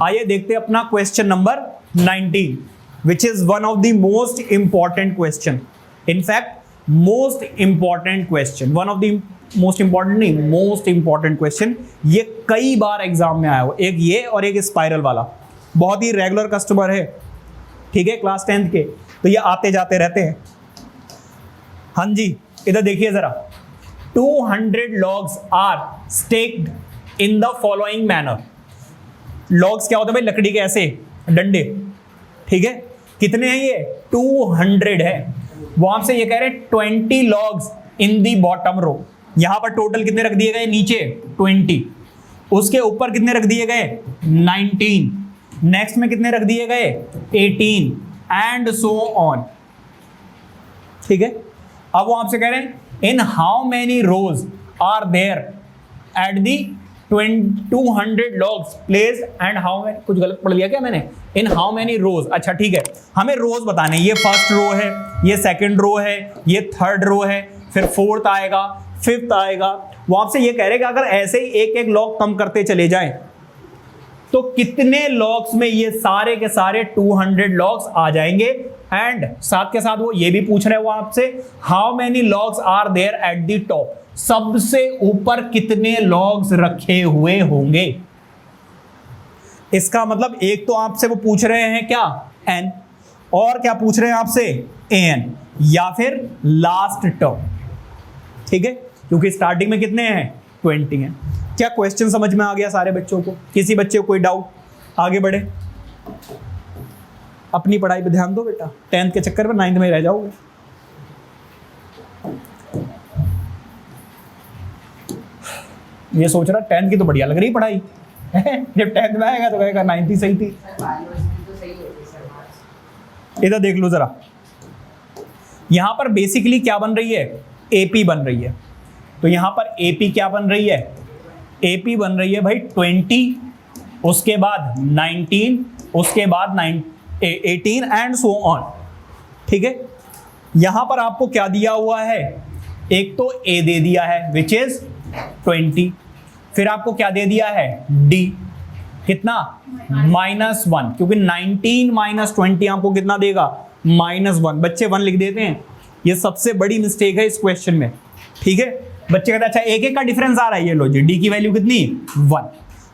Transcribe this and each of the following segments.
आइए देखते हैं अपना question number 19, which is one of the most important question, in fact most important question, one of the most important नहीं, most important question. ये कई बार exam में आया हो, एक ये और एक स्पाइरल वाला, बहुत ही रेगुलर कस्टमर है, ठीक है, क्लास 10th के, तो ये आते जाते रहते हैं। हाँ जी, इधर देखिए जरा, 200 logs are stacked in the following manner. Logs क्या होते हैं भाई, लकड़ी के ऐसे डंडे, ठीक है, कितने हैं ये, 200 है। वो आपसे ये कह रहे हैं 20 लॉग्स इन दी बॉटम रो। यहां पर टोटल कितने रख दिए गए, नीचे 20, उसके ऊपर कितने रख दिए गए, 19, नेक्स्ट में कितने रख दिए गए, 18 एंड सो ऑन, ठीक है। अब वो आपसे कह रहे हैं in how many rows are there at the 200 logs place and how many, कुछ गलत पढ़ लिया क्या मैंने, इन हाउ मेनी रोज। अच्छा ठीक है, हमें रोज बताने, ये फर्स्ट रो है, ये सेकंड रो है, ये थर्ड रो है, फिर फोर्थ आएगा, फिफ्थ आएगा। वो आपसे ये कह रहे हैं कि अगर ऐसे ही एक एक लॉग कम करते चले जाएं तो कितने लॉग्स में ये सारे के सारे 200 लॉग्स आ जाएंगे। एंड साथ के साथ वो ये भी पूछ रहे हैं वो आपसे, how many logs are there at the top, सबसे ऊपर कितने लॉग्स रखे हुए होंगे। इसका मतलब एक तो आपसे वो पूछ रहे हैं क्या, n, और क्या पूछ रहे हैं आपसे, an, या फिर लास्ट टर्म, ठीक है, क्योंकि स्टार्टिंग में कितने हैं, 20 हैं। क्या क्वेश्चन समझ में आ गया सारे बच्चों को, किसी बच्चे को कोई डाउट, आगे बढ़े। अपनी पढ़ाई पे ध्यान दो बेटा, 10th के चक्कर में 9th में रह जाओगे। ये सोच रहा 10th की तो बढ़िया लग रही पढ़ाई जब 10th में आएगा तो कहेगा 9th ही सही थी। इधर देख लो जरा, यहां पर बेसिकली क्या बन रही है, एपी बन रही है। तो यहां पर एपी क्या बन रही है, एपी बन रही है भाई 20, उसके बाद 19, उसके बाद 18 एंड सो ऑन, ठीक है। यहां पर आपको क्या दिया हुआ है, एक तो ए दे दिया है विच इज 20, फिर आपको क्या दे दिया है, डी, कितना, -1, क्योंकि 19 - 20 आपको कितना देगा, -1। बच्चे 1 लिख देते हैं, ये सबसे बड़ी मिस्टेक है इस क्वेश्चन में, ठीक है। बच्चे कहते हैं अच्छा एक एक का डिफरेंस आ रहा है, ये लो जी, डी की वैल्यू कितनी, 1।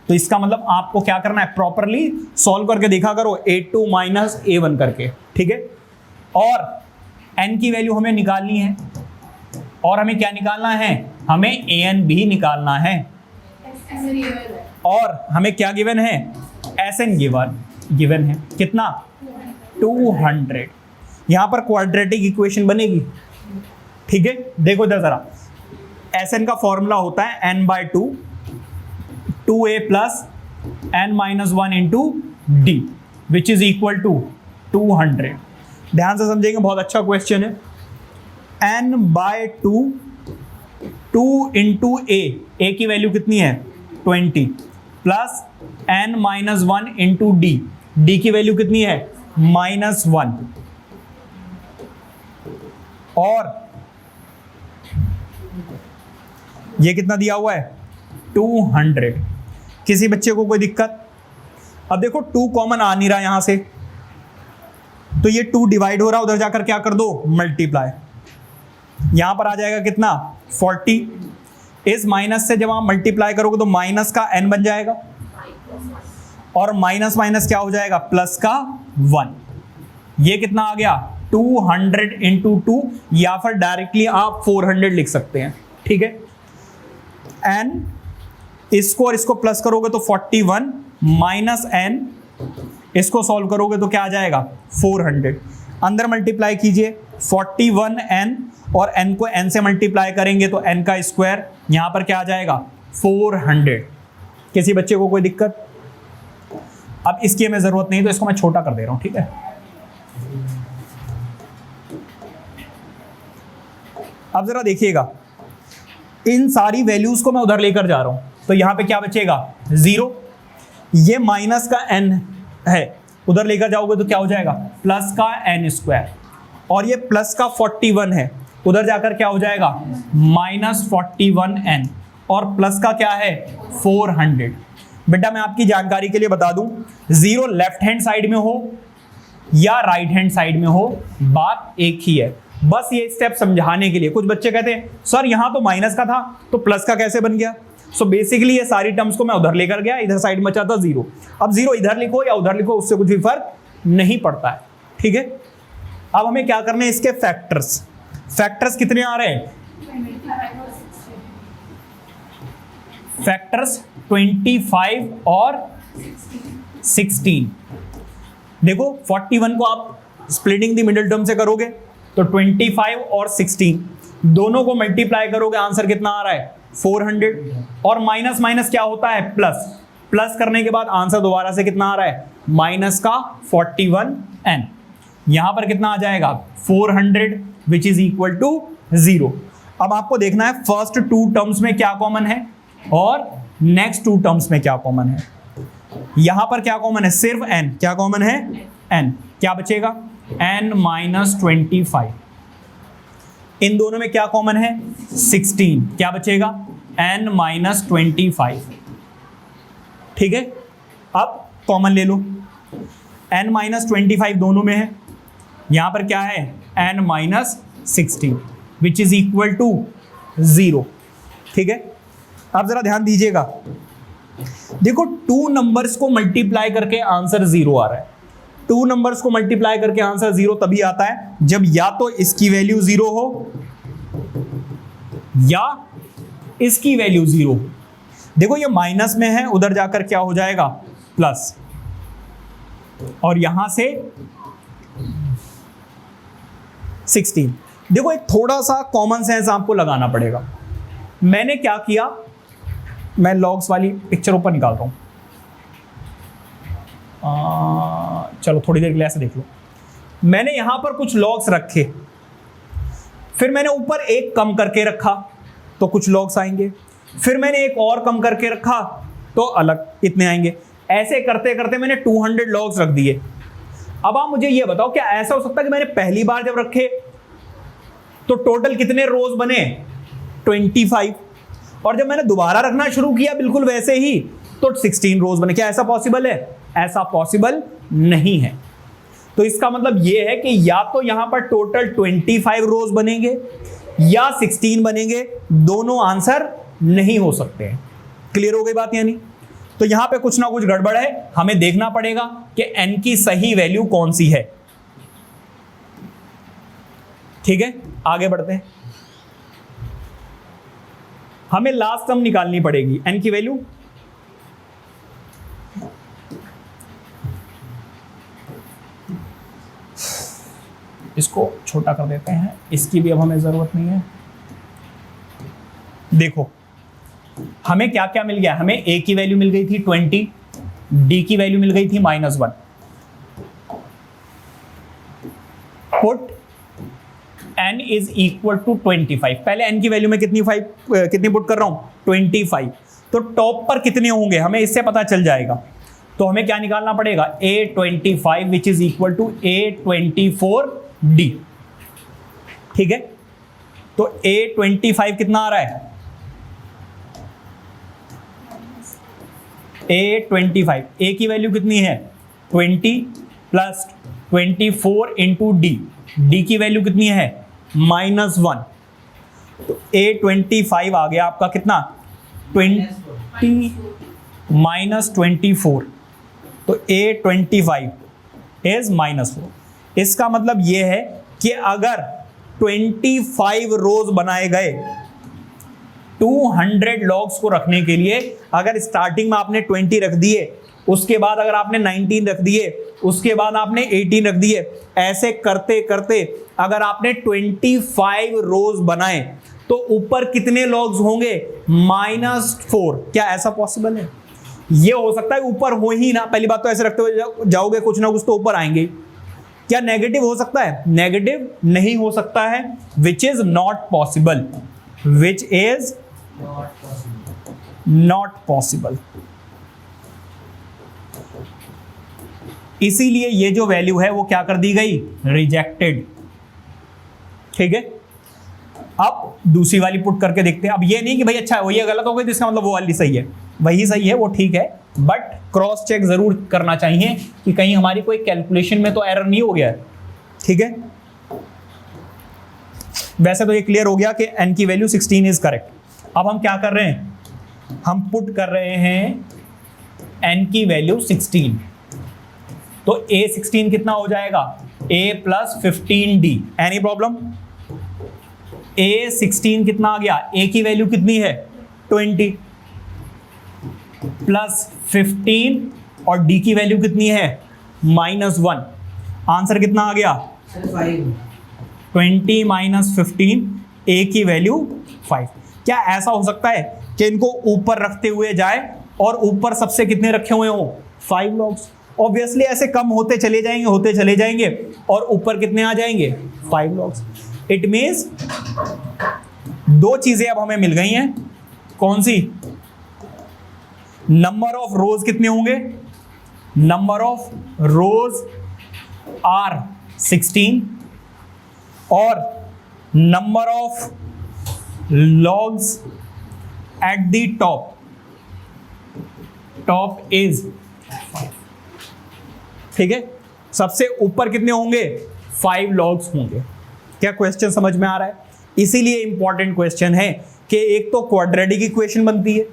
तो इसका मतलब आपको क्या करना है, प्रॉपरली सॉल्व करके देखा करो, A2 - A1 करके, ठीक है। और n की वैल्यू हमें निकालनी है, और हमें क्या निकालना है, हमें an भी निकालना है, और हमें क्या गिवन है, Sn गिवन है, कितना, 200। यहां पर क्वाड्रेटिक इक्वेशन बनेगी, ठीक है। देखो इधर जरा, Sn का फॉर्मूला होता है n/2 2a + n-1 into d which is equal to 200। ध्यान से समझेंगे, बहुत अच्छा क्वेश्चन है। n/2 2 into a की वैल्यू कितनी है, 20, प्लस n-1 into d की वैल्यू कितनी है, -1, और ये कितना दिया हुआ है, 200। किसी बच्चे को कोई दिक्कत, अब देखो 2 कॉमन आ नहीं रहा यहां से, तो ये 2 डिवाइड हो रहा, उधर जाकर क्या कर दो, मल्टीप्लाई, यहां पर आ जाएगा कितना, 40। इस माइनस से जब आप मल्टीप्लाई करोगे तो माइनस का n बन जाएगा, और माइनस माइनस क्या हो जाएगा, प्लस का 1। ये कितना आ गया, 200 × 2, या फिर डायरेक्टली आप 400 लिख सकते हैं, ठीक है। n, इसको और इसको प्लस करोगे तो 41 -n, इसको सॉल्व करोगे तो क्या आ जाएगा, 400। अंदर मल्टीप्लाई कीजिए, 41n, और n को n से मल्टीप्लाई करेंगे तो n का स्क्वायर, यहां पर क्या आ जाएगा, 400। किसी बच्चे को कोई दिक्कत, अब इसकी हमें जरूरत नहीं तो इसको मैं छोटा कर दे रहा हूं, ठीक है। अब जरा देखिएगा, इन सारी वैल्यूज को मैं उधर लेकर जा रहा हूं, तो यहां पे क्या बचेगा, 0। ये माइनस का n है, उधर लेकर जाओगे तो क्या हो जाएगा, प्लस का n², और ये प्लस का 41 है, उधर जाकर क्या हो जाएगा, -41n, और प्लस का क्या है, 400। बेटा मैं आपकी जानकारी के लिए बता दूं, 0 लेफ्ट हैंड साइड में हो या राइट हैंड साइड में हो, बात एक ही है। बस ये स्टेप समझाने के लिए। कुछ बच्चे कहते हैं सर यहां तो माइनस का था तो प्लस का कैसे बन गया? सो बेसिकली ये सारी टर्म्स को मैं उधर लेकर गया, इधर साइड में बचा था 0। अब 0 इधर लिखो या उधर लिखो, उससे कुछ भी फर्क नहीं पड़ता है, ठीक है। अब हमें क्या करना है, इसके फैक्टर्स। फैक्टर्स कितने आ रहे हैं? फैक्टर्स 25 और 16। देखो 41 को आप स्प्लिटिंग द मिडिल टर्म से करोगे तो 25 और 16 दोनों को मल्टीप्लाई करोगे, आंसर कितना आ रहा है? 400। और माइनस माइनस क्या होता है? प्लस। प्लस करने के बाद आंसर दोबारा से कितना आ रहा है? माइनस का 41n। यहां पर कितना आ जाएगा? 400 विच इज इक्वल टू 0। अब आपको देखना है फर्स्ट 2 टर्म्स में क्या कॉमन है और नेक्स्ट 2 टर्म्स में क्या कॉमन है। यहां पर क्या कॉमन है? सिर्फ n। क्या कॉमन है? n। क्या बचेगा? n minus 25। इन दोनों में क्या कॉमन है? 16। क्या बचेगा? n minus 25। ठीक है, अब कॉमन ले लो। n माइनस 25 दोनों में है, यहां पर क्या है? n minus 16 which is equal to 0। ठीक है, आप जरा ध्यान दीजिएगा। देखो 2 नंबर्स को मल्टीप्लाई करके आंसर 0 आ रहा है। 2 नंबर्स को मल्टीप्लाई करके आंसर 0 तभी आता है जब या तो इसकी वैल्यू 0 हो या इसकी वैल्यू 0 हो। देखो ये माइनस में है, उधर जाकर क्या हो जाएगा? प्लस। और यहां से 16। देखो एक थोड़ा सा कॉमन सेंस आपको लगाना पड़ेगा। मैंने क्या किया, मैं लॉग्स वाली पिक्चर ऊपर निकाल रहा हूं। चलो थोड़ी देर के लिए ऐसे देख लो। मैंने यहां पर कुछ लॉग्स रखे, फिर मैंने ऊपर एक कम करके रखा तो कुछ लॉग्स आएंगे, फिर मैंने एक और कम करके रखा तो अलग इतने आएंगे। ऐसे करते करते मैंने 200 लॉग्स रख दिए। अब आप मुझे यह बताओ, क्या ऐसा हो सकता है कि मैंने पहली बार जब रखे तो टोटल कितने रोज बने? 25। और जब मैंने दोबारा रखना शुरू किया बिल्कुल वैसे ही तो 16 रोज बने। क्या ऐसा पॉसिबल है? ऐसा पॉसिबल नहीं है। तो इसका मतलब यह है कि या तो यहां पर टोटल 25 रोज बनेंगे या 16 बनेंगे, दोनों आंसर नहीं हो सकते हैं। क्लियर हो गई बात? यानी तो यहां पे कुछ ना कुछ गड़बड़ है, हमें देखना पड़ेगा कि n की सही वैल्यू कौन सी है। ठीक है, आगे बढ़ते हैं। हमें लास्ट टर्म निकालनी पड़ेगी, n की वैल्यू। इसको छोटा कर देते हैं, इसकी भी अब हमें जरूरत नहीं है। देखो हमें क्या क्या मिल गया? हमें a की वैल्यू मिल गई थी 20, d की वैल्यू मिल गई थी -1। Put n is equal to 25। पहले n की वैल्यू में कितनी पुट कर रहा हूं? 25। तो टॉप पर कितने होंगे हमें इससे पता चल जाएगा। तो हमें क्या निकालना पड़ेगा? A25 which is equal to A24D। ठीक है, तो A25 कितना आ रहा है? A25, A की वैल्यू कितनी है? 20 प्लस 24 इंटू D। D की वैल्यू कितनी है? -1। तो A25 आ गया आपका कितना? 20 माइनस 24। तो A25 इज -4। इसका मतलब यह है कि अगर 25 रोज बनाए गए 200 लॉग्स को रखने के लिए, अगर स्टार्टिंग में आपने 20 रख दिए, उसके बाद अगर आपने 19 रख दिए, उसके बाद आपने 18 रख दिए, ऐसे करते करते अगर आपने 25 रोज बनाए तो ऊपर कितने लॉग्स होंगे? -4। क्या ऐसा पॉसिबल है? ये हो सकता है ऊपर हो ही ना। पहली बात तो ऐसे रखते हुए जाओगे, कुछ ना कुछ तो ऊपर आएंगे। क्या नेगेटिव हो सकता है? नेगेटिव नहीं हो सकता है, which is not possible. Which is not possible. इसीलिए ये जो वैल्यू है वो क्या कर दी गई? रिजेक्टेड। ठीक है, अब दूसरी वाली पुट करके देखते हैं। अब ये नहीं कि भाई अच्छा वही गलत हो गई तो इसका मतलब वो वाली सही है। वही सही है, वो ठीक है, बट क्रॉस चेक जरूर करना चाहिए कि कहीं हमारी कोई कैलकुलेशन में तो एरर नहीं हो गया है, ठीक है। वैसे तो ये क्लियर हो गया कि n की वैल्यू 16 इज करेक्ट। अब हम क्या कर रहे हैं, हम पुट कर रहे हैं n की वैल्यू 16, तो a 16 कितना हो जाएगा, a plus 15d, any problem. a 16 कितना आ गया, a की वैल्यू कितनी है 20 प्लस 15 और d की वैल्यू कितनी है -1, आंसर कितना आ गया 20 माइनस 15, a की वैल्यू 5। क्या ऐसा हो सकता है कि इनको ऊपर रखते हुए जाए और ऊपर सबसे कितने रखे हुए हो 5 लॉग्स? ऑब्वियसली ऐसे कम होते चले जाएंगे और ऊपर कितने आ जाएंगे 5 लॉग्स। इट मींस दो चीजें अब हमें मिल गई हैं, कौन सी, नंबर ऑफ रोज कितने होंगे, नंबर ऑफ रोज आर 16 और number of logs eight the top is 5, ठीक है। सबसे ऊपर कितने होंगे 5 लॉग्स होंगे। क्या क्वेश्चन समझ में आ रहा है? इसीलिए इंपॉर्टेंट क्वेश्चन है कि एक तो क्वाड्रेटिक इक्वेशन बनती है,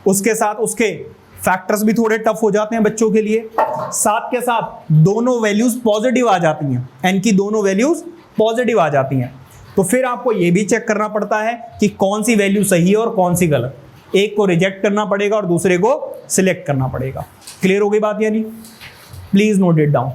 उसके साथ उसके फैक्टर्स भी थोड़े टफ हो जाते हैं बच्चों के लिए, साथ के साथ दोनों वैल्यूज पॉजिटिव आ जाती हैं, n की दोनों वैल्यूज पॉजिटिव आ जाती हैं। तो फिर आपको यह भी चेक करना पड़ता है कि कौन सी वैल्यू सही है और कौन सी गलत, एक को रिजेक्ट करना पड़ेगा और दूसरे को सिलेक्ट करना पड़ेगा। क्लियर हो गई बात? यानी प्लीज नोट इट डाउन।